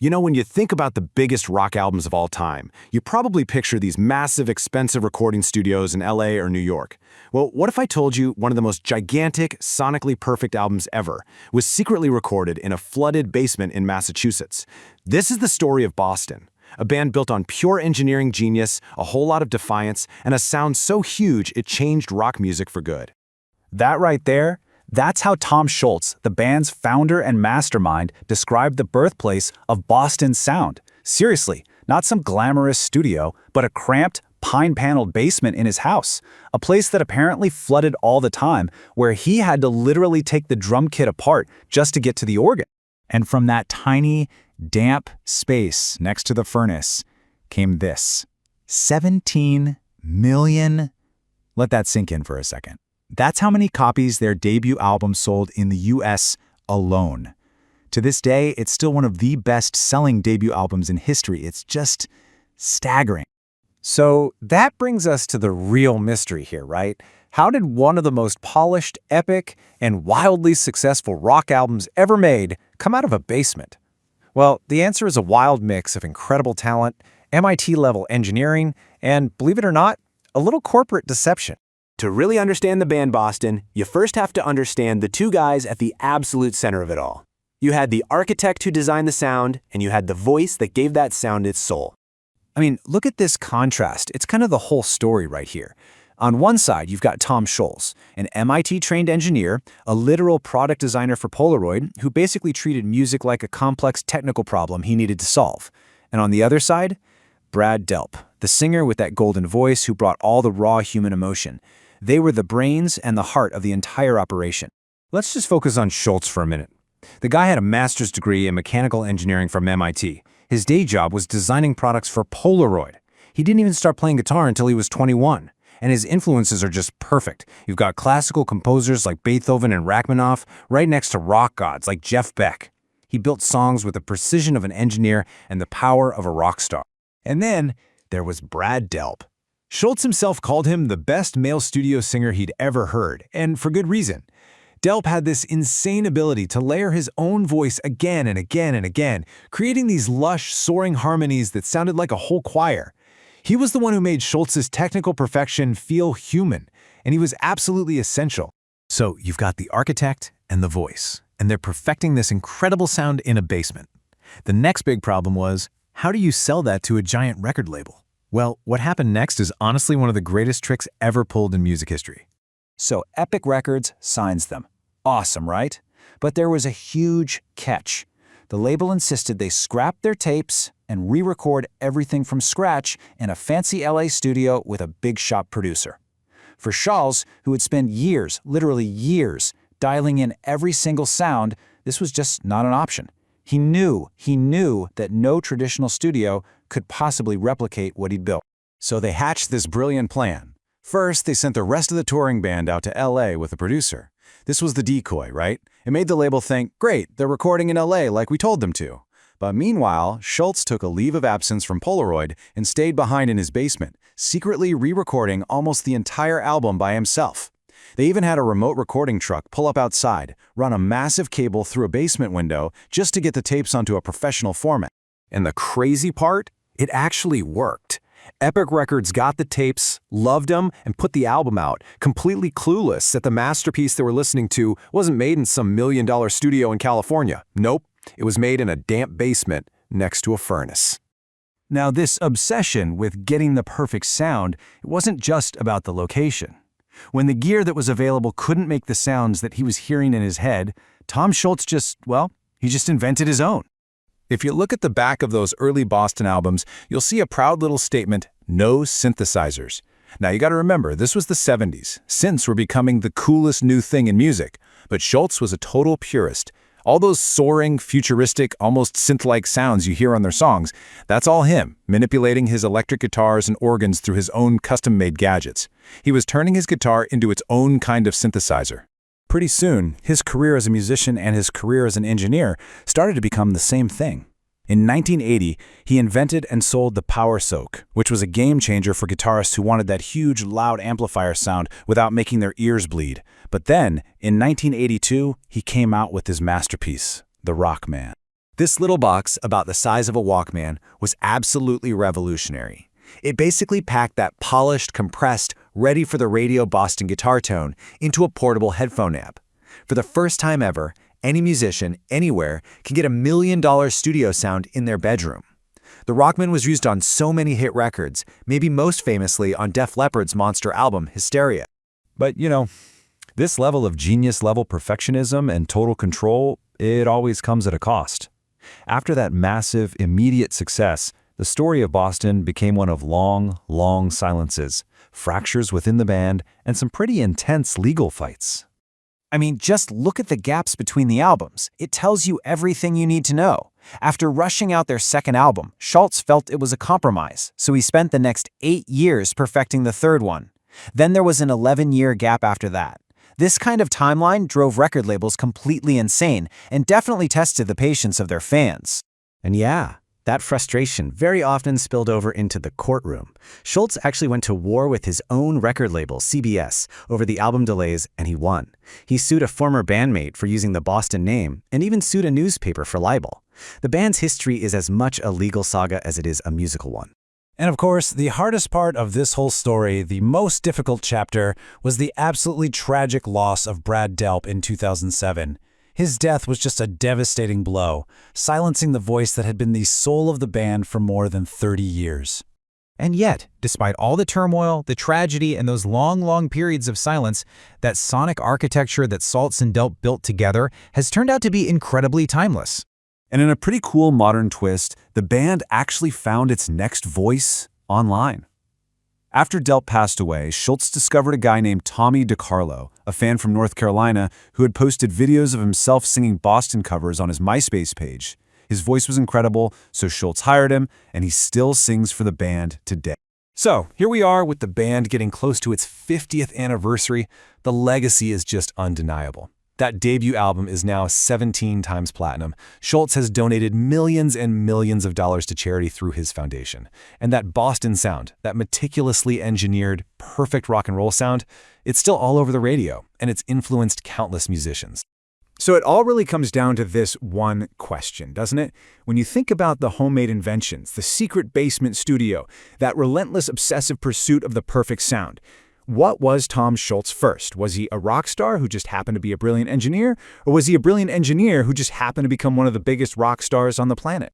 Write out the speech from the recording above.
You know, when you think about the biggest rock albums of all time, you probably picture these massive, expensive recording studios in LA or New York. Well, what if I told you one of the most gigantic, sonically perfect albums ever was secretly recorded in a flooded basement in Massachusetts? This is the story of Boston, a band built on pure engineering genius, a whole lot of defiance, and a sound so huge it changed rock music for good. That right there, that's how Tom Scholz, the band's founder and mastermind, described the birthplace of Boston's sound. Seriously, not some glamorous studio, but a cramped, pine-paneled basement in his house, a place that apparently flooded all the time, where he had to literally take the drum kit apart just to get to the organ. And from that tiny, damp space next to the furnace came this. 17 million. Let that sink in for a second. That's how many copies their debut album sold in the US alone. To this day, it's still one of the best-selling debut albums in history. It's just staggering. So that brings us to the real mystery here, right? How did one of the most polished, epic, and wildly successful rock albums ever made come out of a basement? Well, the answer is a wild mix of incredible talent, MIT-level engineering, and, believe it or not, a little corporate deception. To really understand the band Boston, you first have to understand the two guys at the absolute center of it all. You had the architect who designed the sound, and you had the voice that gave that sound its soul. I mean, look at this contrast. It's kind of the whole story right here. On one side, you've got Tom Scholz, an MIT-trained engineer, a literal product designer for Polaroid, who basically treated music like a complex technical problem he needed to solve. And on the other side, Brad Delp, the singer with that golden voice who brought all the raw human emotion. They were the brains and the heart of the entire operation. Let's just focus on Scholz for a minute. The guy had a master's degree in mechanical engineering from MIT. His day job was designing products for Polaroid. He didn't even start playing guitar until he was 21. And his influences are just perfect. You've got classical composers like Beethoven and Rachmaninoff right next to rock gods like Jeff Beck. He built songs with the precision of an engineer and the power of a rock star. And then there was Brad Delp. Scholz himself called him the best male studio singer he'd ever heard, and for good reason. Delp had this insane ability to layer his own voice again and again and again, creating these lush, soaring harmonies that sounded like a whole choir. He was the one who made Scholz's technical perfection feel human, and he was absolutely essential. So you've got the architect and the voice, and they're perfecting this incredible sound in a basement. The next big problem was, how do you sell that to a giant record label? Well, what happened next is honestly one of the greatest tricks ever pulled in music history. So Epic Records signs them. Awesome, right? But there was a huge catch. The label insisted they scrap their tapes and re-record everything from scratch in a fancy LA studio with a big-shot producer. For Scholz, who would spend years, literally years, dialing in every single sound, this was just not an option. He knew that no traditional studio could possibly replicate what he'd built. So they hatched this brilliant plan. First, they sent the rest of the touring band out to LA with a producer. This was the decoy, right? It made the label think, great, they're recording in LA like we told them to. But meanwhile, Scholz took a leave of absence from Polaroid and stayed behind in his basement, secretly re-recording almost the entire album by himself. They even had a remote recording truck pull up outside, run a massive cable through a basement window just to get the tapes onto a professional format. And the crazy part? It actually worked. Epic Records got the tapes, loved them, and put the album out, completely clueless that the masterpiece they were listening to wasn't made in some million-dollar studio in California. Nope, it was made in a damp basement next to a furnace. Now, this obsession with getting the perfect sound, it wasn't just about the location. When the gear that was available couldn't make the sounds that he was hearing in his head, Tom Scholz he just invented his own. If you look at the back of those early Boston albums, you'll see a proud little statement, no synthesizers. Now you gotta remember, this was the 70s. Synths were becoming the coolest new thing in music, but Scholz was a total purist. All those soaring, futuristic, almost synth-like sounds you hear on their songs, that's all him, manipulating his electric guitars and organs through his own custom-made gadgets. He was turning his guitar into its own kind of synthesizer. Pretty soon, his career as a musician and his career as an engineer started to become the same thing. In 1980, he invented and sold the Power Soak, which was a game-changer for guitarists who wanted that huge, loud amplifier sound without making their ears bleed. But then, in 1982, he came out with his masterpiece, the Rockman. This little box, about the size of a Walkman, was absolutely revolutionary. It basically packed that polished, compressed, ready for the radio Boston guitar tone into a portable headphone amp. For the first time ever, any musician, anywhere, can get $1 million studio sound in their bedroom. The Rockman was used on so many hit records, maybe most famously on Def Leppard's monster album, Hysteria. But, this level of genius-level perfectionism and total control, it always comes at a cost. After that massive, immediate success, the story of Boston became one of long, long silences, fractures within the band, and some pretty intense legal fights. I mean, just look at the gaps between the albums. It tells you everything you need to know. After rushing out their second album, Scholz felt it was a compromise, so he spent the next 8 years perfecting the third one. Then there was an 11-year gap after that. This kind of timeline drove record labels completely insane and definitely tested the patience of their fans. And yeah, that frustration very often spilled over into the courtroom. Scholz actually went to war with his own record label, CBS, over the album delays, and he won. He sued a former bandmate for using the Boston name, and even sued a newspaper for libel. The band's history is as much a legal saga as it is a musical one. And of course, the hardest part of this whole story, the most difficult chapter, was the absolutely tragic loss of Brad Delp in 2007. His death was just a devastating blow, silencing the voice that had been the soul of the band for more than 30 years. And yet, despite all the turmoil, the tragedy, and those long periods of silence, that sonic architecture that Scholz and Delp built together has turned out to be incredibly timeless. And in a pretty cool modern twist, the band actually found its next voice online. After Delp passed away, Scholz discovered a guy named Tommy DiCarlo, a fan from North Carolina, who had posted videos of himself singing Boston covers on his MySpace page. His voice was incredible, so Scholz hired him, and he still sings for the band today. So, here we are with the band getting close to its 50th anniversary. The legacy is just undeniable. That debut album is now 17 times platinum. Scholz has donated millions and millions of dollars to charity through his foundation. And that Boston sound, that meticulously engineered, perfect rock and roll sound, it's still all over the radio, and it's influenced countless musicians. So it all really comes down to this one question, doesn't it? When you think about the homemade inventions, the secret basement studio, that relentless obsessive pursuit of the perfect sound, what was Tom Scholz first? Was he a rock star who just happened to be a brilliant engineer? Or was he a brilliant engineer who just happened to become one of the biggest rock stars on the planet?